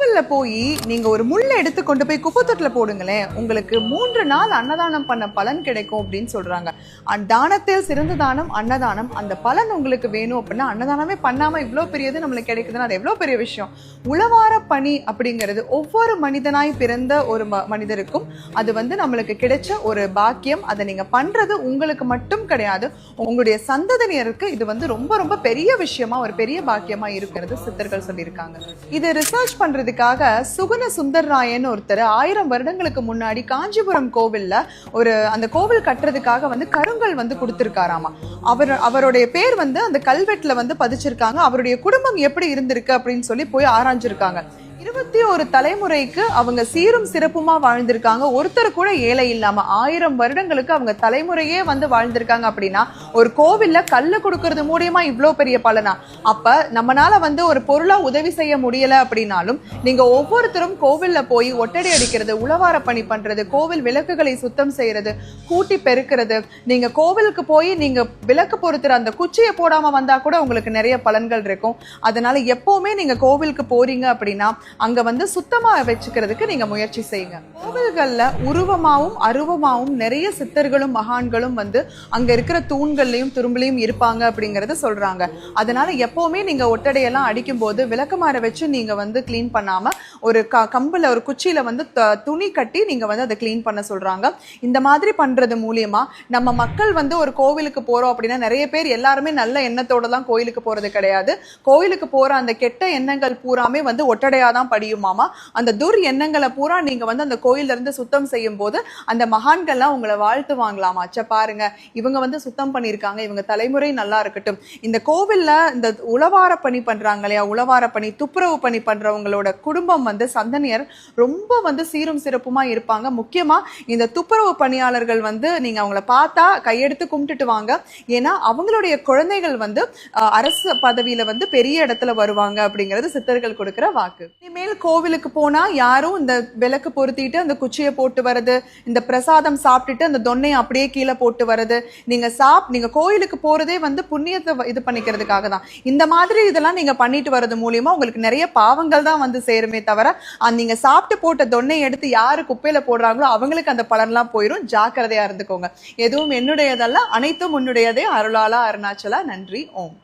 கோவில்ல போய் நீங்க ஒரு முள்ளை எடுத்து கொண்டு போய் குப்பத்தொட்டில போடுங்களேன், உங்களுக்கு 3 நாள் அன்னதானம் பண்ண பலன் கிடைக்கும் அப்படின்னு சொல்றாங்க. தானத்தில் சிறந்த தானம் அன்னதானம். அந்த பலன் உங்களுக்கு வேணும் அப்படின்னா அன்னதானமே பண்ணாம இவ்வளவு பெரியது நம்மளுக்கு கிடைக்குதுன்னா அது எவ்வளவு பெரிய விஷயம். உழவார பணி அப்படிங்கிறது ஒவ்வொரு மனிதனாய் பிறந்த ஒரு மனிதருக்கும் அது நம்மளுக்கு கிடைச்ச ஒரு பாக்கியம். அதை நீங்க பண்றது உங்களுக்கு மட்டும் கிடையாது, உங்களுடைய சந்ததியினருக்கு இது ரொம்ப ரொம்ப பெரிய விஷயமா, ஒரு பெரிய பாக்கியமா இருக்கிறது சித்தர்கள் சொல்லியிருக்காங்க. இது ரிசர்ச் பண்றதுக்காக சுகுண சுந்தர் ராயன் ஒருத்தர் 1000 வருடங்களுக்கு முன்னாடி காஞ்சிபுரம் கோவில்ல அந்த கோவில் கட்டுறதுக்காக கருங்கல் கொடுத்திருக்காராமா. அவருடைய பேர் அந்த கல்வெட்டுல பதிச்சிருக்காங்க. அவருடைய குடும்பம் எப்படி இருந்திருக்கு அப்படின்னு சொல்லி போய் ஆராய்ஞ்சிருக்காங்க. 21 தலைமுறைக்கு அவங்க சீரும் சிறப்புமா வாழ்ந்திருக்காங்க. ஒருத்தர் கூட ஏழை இல்லாம 1000 வருடங்களுக்கு அவங்க தலைமுறையே வாழ்ந்திருக்காங்க. அப்படின்னா ஒரு கோவில்ல கல்லு கொடுக்கறது மூலியமா இவ்வளவு பெரிய பலனா? அப்ப நம்மனால ஒரு பொருளா உதவி செய்ய முடியல அப்படின்னாலும் நீங்க ஒவ்வொருத்தரும் கோவில்ல போய் ஒட்டடை அடிக்கிறது, உழவார பணி பண்றது, கோவில் விளக்குகளை சுத்தம் செய்யறது, கூட்டி பெருக்கிறது, நீங்க கோவிலுக்கு போய் நீங்க விளக்கு பொறுத்துற அந்த குச்சியை போடாம வந்தா கூட உங்களுக்கு நிறைய பலன்கள் இருக்கும். அதனால எப்பவுமே நீங்க கோவிலுக்கு போறீங்க அப்படின்னா அங்க சுத்தமா வச்சுக்கிறதுக்கு நீங்க முயற்சி செய்யுங்க. கோவில்கள்ல உருவமாவும் அருவமாவும் நிறைய சித்தர்களும் மகான்களும் அங்க இருக்கிற தூண்கள்லயும் துரும்புலையும் இருப்பாங்க அப்படிங்கறத சொல்றாங்க. அதனால எப்பவுமே நீங்க ஒட்டடையெல்லாம் அடிக்கும் போது விளக்கமாற வச்சு நீங்க கிளீன் பண்ணாம ஒரு கம்புல ஒரு குச்சியில துணி கட்டி நீங்க அதை கிளீன் பண்ண சொல்றாங்க. இந்த மாதிரி பண்றது மூலியமா நம்ம மக்கள் ஒரு கோவிலுக்கு போறோம் அப்படின்னா நிறைய பேர் எல்லாருமே நல்ல எண்ணத்தோட தான் கோயிலுக்கு போறது கிடையாது. கோயிலுக்கு போற அந்த கெட்ட எண்ணங்கள் பூராமே ஒட்டடையாதான் படியுமாமா. அந்த துர் எண்ணங்களை பூரா நீங்க அந்த கோயில்ல இருந்து சுத்தம் செய்யும் போது அந்த மகான்கள்லாம் உங்களை வாழ்த்துவாங்களாமா. பாருங்க, இவங்க சுத்தம் பண்ணிருக்காங்க, இவங்க தலைமுறை நல்லா இருக்கட்டும். இந்த கோவில்ல இந்த உழவார பணி பண்றாங்க இல்லையா, உழவார பணி துப்புரவு பணி பண்றவங்களோட குடும்பம் சந்தனியர் ரொம்ப சீரும் சிறப்புமா இருப்பாங்க. முக்கியமா இந்த துப்புரவு பணியாளர்கள் நீங்க அவங்கள பார்த்தா கையெடுத்து கும்பிட்டுட்டு வாங்க. ஏன்னா அவங்களுடைய குழந்தைகள் அரசு பதவியில பெரிய இடத்துல வருவாங்க அப்படிங்கிறது சித்தர்கள் கொடுக்கிற வாக்கு. இனிமேல் கோவிலுக்கு போனா யாரும் இந்த விளக்கு பொருத்திட்டு அந்த குச்சியை போட்டு வர்றது, இந்த பிரசாதம் சாப்பிட்டுட்டு அந்த தொன்னையை அப்படியே கீழே போட்டு வர்றது, நீங்க கோயிலுக்கு போறதே புண்ணியத்தை இது பண்ணிக்கிறதுக்காக தான். இந்த மாதிரி இதெல்லாம் நீங்க பண்ணிட்டு வர்றது மூலியமா உங்களுக்கு நிறைய பாவங்கள் தான் சேருமே தவிர நீங்க சாப்பிட்டு போட்ட தொன்னையை எடுத்து யாரு குப்பையில போடுறாங்களோ அவங்களுக்கு அந்த பலன்லாம் போயிடும். ஜாக்கிரதையா இருந்துக்கோங்க. எதுவும் என்னுடையதல்ல, அனைத்தும் உன்னுடையதே. அருளாலா அருணாச்சலா. நன்றி. ஓம்.